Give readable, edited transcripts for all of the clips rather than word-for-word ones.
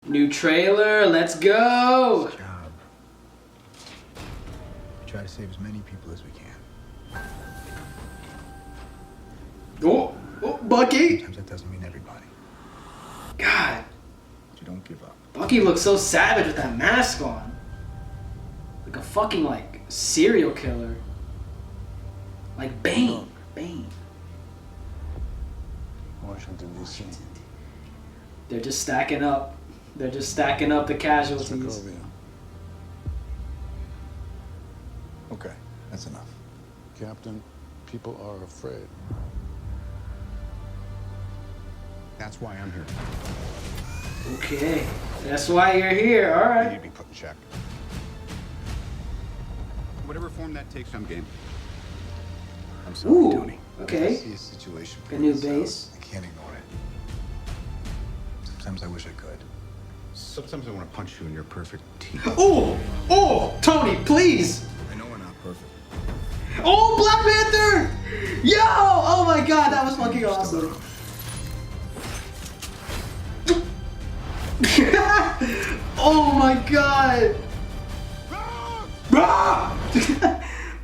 New trailer, let's go! Good job. We try to save as many people as we can. Oh, Bucky! Sometimes that doesn't mean everybody. God. But you don't give up. Bucky looks so savage with that mask on. Like a fucking, like, serial killer. Like Bane. Bane. Washington, D.C. They're just stacking up. They're just stacking up the casualties. Okay, that's enough. Captain, people are afraid. That's why I'm here. Okay. That's why you're here, You alright. need to be put in check. Whatever form that takes, I'm game. I'm sorry, Ooh, Tony. okay. I see a situation A new plays out. base. I can't ignore it. Sometimes I wish I could. Sometimes I want to punch you in your perfect teeth. Oh, Tony, please. I know we're not perfect. Oh, Black Panther! Yo! Oh my god, that was fucking awesome. Oh my god!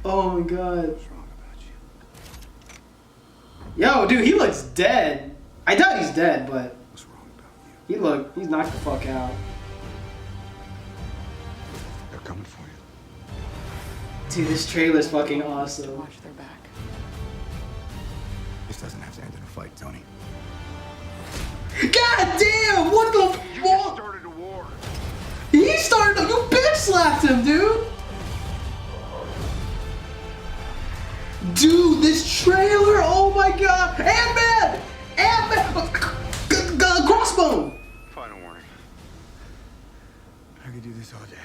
Oh my god. What's wrong about you? Yo, dude, he looks dead. I doubt he's dead, but What's wrong about you? he's knocked the fuck out. They're coming for you. Dude, this trailer's fucking awesome. Watch their back. This doesn't have to end in a fight, Tony. God damn! What the fuck? Started a war. He started. You bitch slapped him, dude. Dude, this trailer. Oh my god. Ant-Man. Crossbone. Final warning. I could do this all day.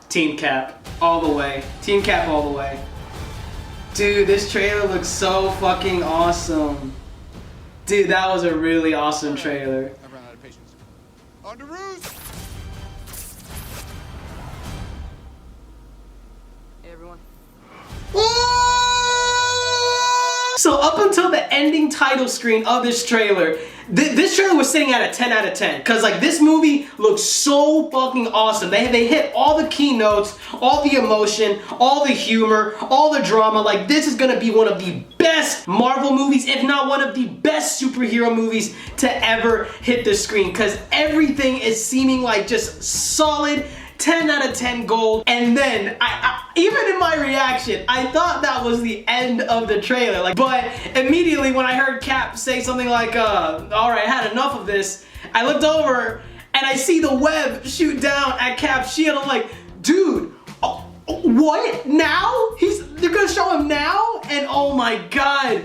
Team Cap, all the way. Team Cap, all the way. Dude, this trailer looks so fucking awesome. Dude, that was a really awesome trailer. I've run out of patience. On to roost! Hey, everyone. So up until the ending title screen of this trailer, this trailer was sitting at a 10 out of 10. Cause like this movie looks so fucking awesome. They hit all the keynotes, all the emotion, all the humor, all the drama. Like this is gonna be one of the best Marvel movies, if not one of the best superhero movies to ever hit the screen. Cause everything is seeming like just solid 10 out of 10 gold. And then I even in my reaction, I thought that was the end of the trailer. Like, but immediately when I heard Cap say something like, all right, I had enough of this, I looked over and I see the web shoot down at Cap's shield. I'm like, dude, what? Now? They're gonna show him now? And oh my god,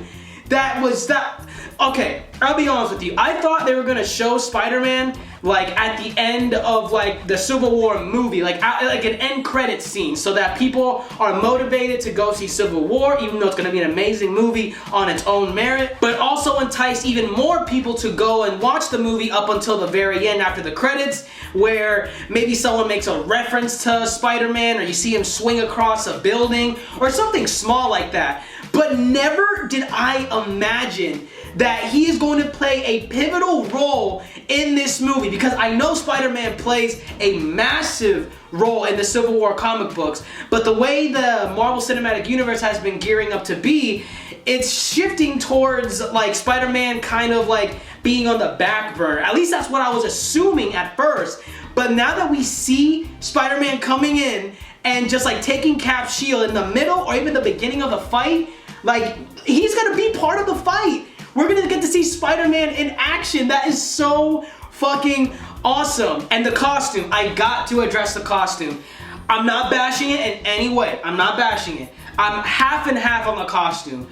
okay, I'll be honest with you. I thought they were gonna show Spider-Man like at the end of like the Civil War movie, like an end credits scene, so that people are motivated to go see Civil War, even though it's gonna be an amazing movie on its own merit, but also entice even more people to go and watch the movie up until the very end after the credits, where maybe someone makes a reference to Spider-Man, or you see him swing across a building, or something small like that. But never did I imagine that he is going to play a pivotal role in this movie, because I know Spider-Man plays a massive role in the Civil War comic books, but the way the Marvel Cinematic Universe has been gearing up to be, it's shifting towards like Spider-Man kind of like being on the back burner. At least that's what I was assuming at first. But now that we see Spider-Man coming in and just like taking Cap's shield in the middle or even the beginning of the fight, like he's gonna be part of the fight. We're gonna get to see Spider-Man in action. That is so fucking awesome. And the costume, I got to address the costume. I'm not bashing it in any way. I'm not bashing it. I'm half and half on the costume.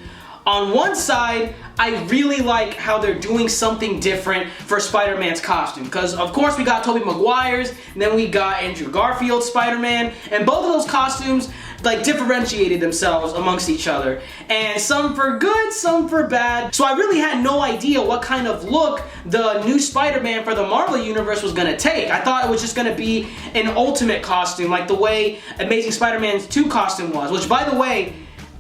On one side, I really like how they're doing something different for Spider-Man's costume. Because, of course, we got Tobey Maguire's, and then we got Andrew Garfield's Spider-Man, and both of those costumes, like, differentiated themselves amongst each other. And some for good, some for bad. So I really had no idea what kind of look the new Spider-Man for the Marvel Universe was gonna take. I thought it was just gonna be an ultimate costume, like the way Amazing Spider-Man 2 costume was, which, by the way,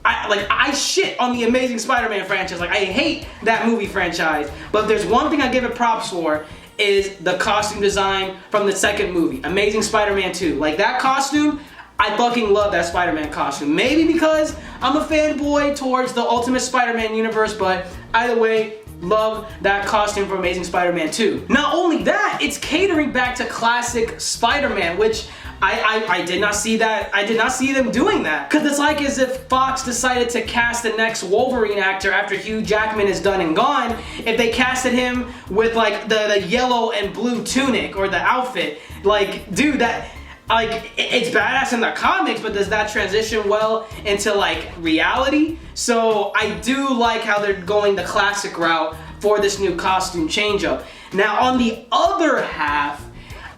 I shit on the Amazing Spider-Man franchise. Like, I hate that movie franchise. But if there's one thing I give it props for, is the costume design from the second movie, Amazing Spider-Man 2. Like, that costume, I fucking love that Spider-Man costume. Maybe because I'm a fanboy towards the Ultimate Spider-Man universe, but either way, love that costume for Amazing Spider-Man 2. Not only that, it's catering back to classic Spider-Man, which I did not see that. I did not see them doing that. Because it's like as if Fox decided to cast the next Wolverine actor after Hugh Jackman is done and gone. If they casted him with like the yellow and blue tunic or the outfit. Like, dude, that... Like, it's badass in the comics, but does that transition well into like reality? So I do like how they're going the classic route for this new costume change up. Now on the other half,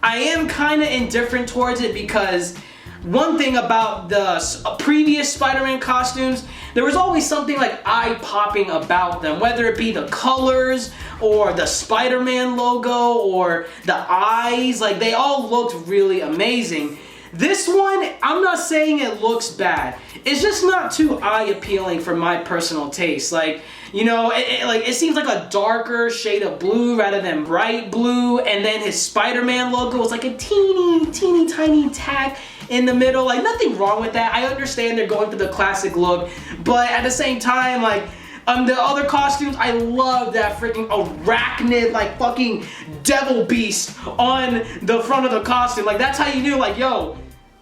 I am kind of indifferent towards it because one thing about the previous Spider-Man costumes, there was always something like eye-popping about them, whether it be the colors or the Spider-Man logo or the eyes. Like, they all looked really amazing. This one, I'm not saying it looks bad. It's just not too eye-appealing for my personal taste. Like, you know, it seems like a darker shade of blue rather than bright blue, and then his Spider-Man logo is like a teeny tiny tack in the middle. Like, nothing wrong with that. I understand they're going for the classic look, but at the same time, like, the other costumes, I love that freaking arachnid, like, fucking devil beast on the front of the costume. Like, that's how you knew, like, yo,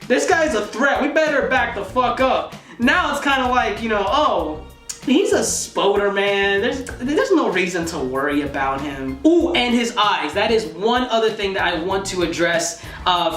this guy's a threat. We better back the fuck up. Now it's kind of like, you know, oh, he's a Spider-Man. There's no reason to worry about him. Ooh, and his eyes. That is one other thing that I want to address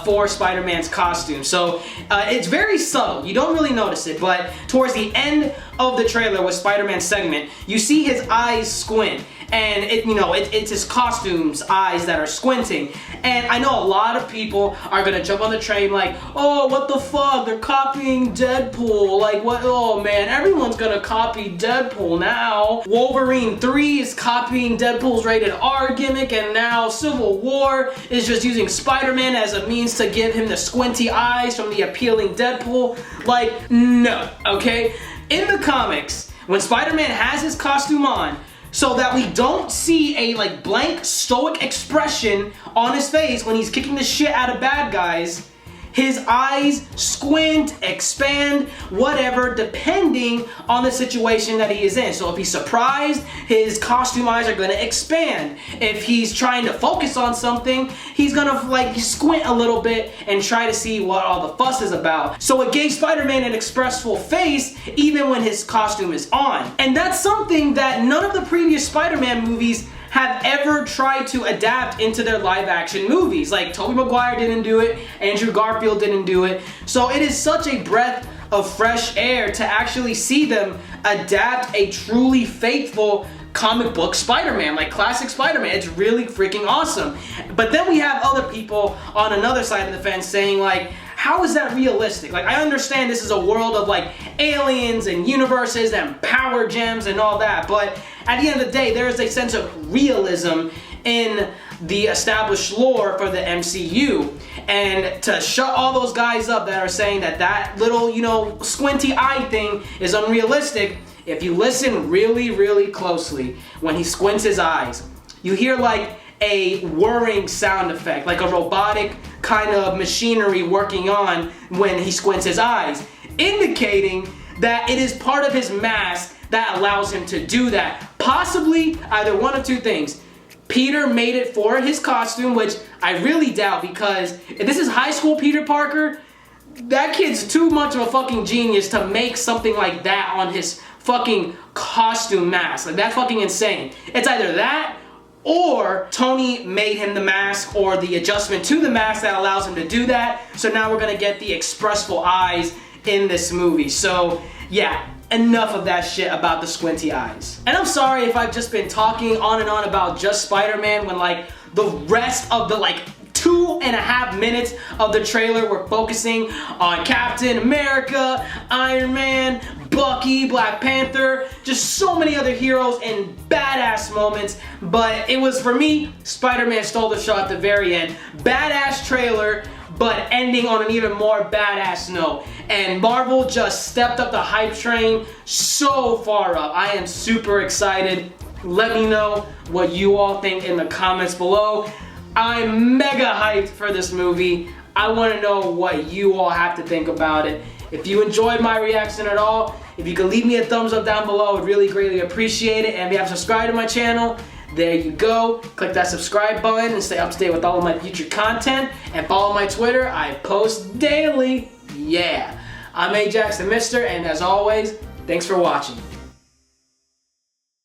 for Spider-Man's costume. So it's very subtle. You don't really notice it, but towards the end of the trailer with Spider-Man's segment, you see his eyes squint. And it's his costume's eyes that are squinting. And I know a lot of people are gonna jump on the train like, oh, what the fuck? They're copying Deadpool. Like, what? Oh man, everyone's gonna copy Deadpool now. Wolverine 3 is copying Deadpool's rated R gimmick, and now Civil War is just using Spider-Man as a means to give him the squinty eyes from the appealing Deadpool. Like, no, okay? In the comics, when Spider-Man has his costume on, so that we don't see a like blank stoic expression on his face when he's kicking the shit out of bad guys, his eyes squint, expand, whatever, depending on the situation that he is in. So if he's surprised, his costume eyes are gonna expand. If he's trying to focus on something, he's gonna like squint a little bit and try to see what all the fuss is about. So it gave Spider-Man an expressive face even when his costume is on. And that's something that none of the previous Spider-Man movies have ever tried to adapt into their live action movies. Like, Tobey Maguire didn't do it, Andrew Garfield didn't do it. So it is such a breath of fresh air to actually see them adapt a truly faithful comic book Spider-Man, like classic Spider-Man. It's really freaking awesome. But then we have other people on another side of the fence saying like, how is that realistic? Like, I understand this is a world of like aliens and universes and power gems and all that, but at the end of the day, there is a sense of realism in the established lore for the MCU. And to shut all those guys up that are saying that that little, you know, squinty eye thing is unrealistic, if you listen really, really closely, when he squints his eyes, you hear like a whirring sound effect, like a robotic kind of machinery working on when he squints his eyes, indicating that it is part of his mask that allows him to do that. Possibly either one of two things. Peter made it for his costume, which I really doubt, because if this is high school Peter Parker, that kid's too much of a fucking genius to make something like that on his fucking costume mask. Like, that's fucking insane. It's either that or Tony made him the mask or the adjustment to the mask that allows him to do that. So now we're gonna get the expressive eyes in this movie. So yeah, enough of that shit about the squinty eyes. And I'm sorry if I've just been talking on and on about just Spider-Man when like the rest of the like 2.5 minutes of the trailer were focusing on Captain America, Iron Man, Bucky, Black Panther, just so many other heroes and badass moments. But it was, for me, Spider-Man stole the show at the very end. Badass trailer, but ending on an even more badass note. And Marvel just stepped up the hype train so far up. I am super excited. Let me know what you all think in the comments below. I'm mega hyped for this movie. I want to know what you all have to think about it. If you enjoyed my reaction at all, if you could leave me a thumbs up down below, I would really greatly appreciate it. And if you haven't subscribed to my channel, there you go. Click that subscribe button and stay up to date with all of my future content. And follow my Twitter. I post daily. Yeah. I'm Ajax the Mister, and as always, thanks for watching.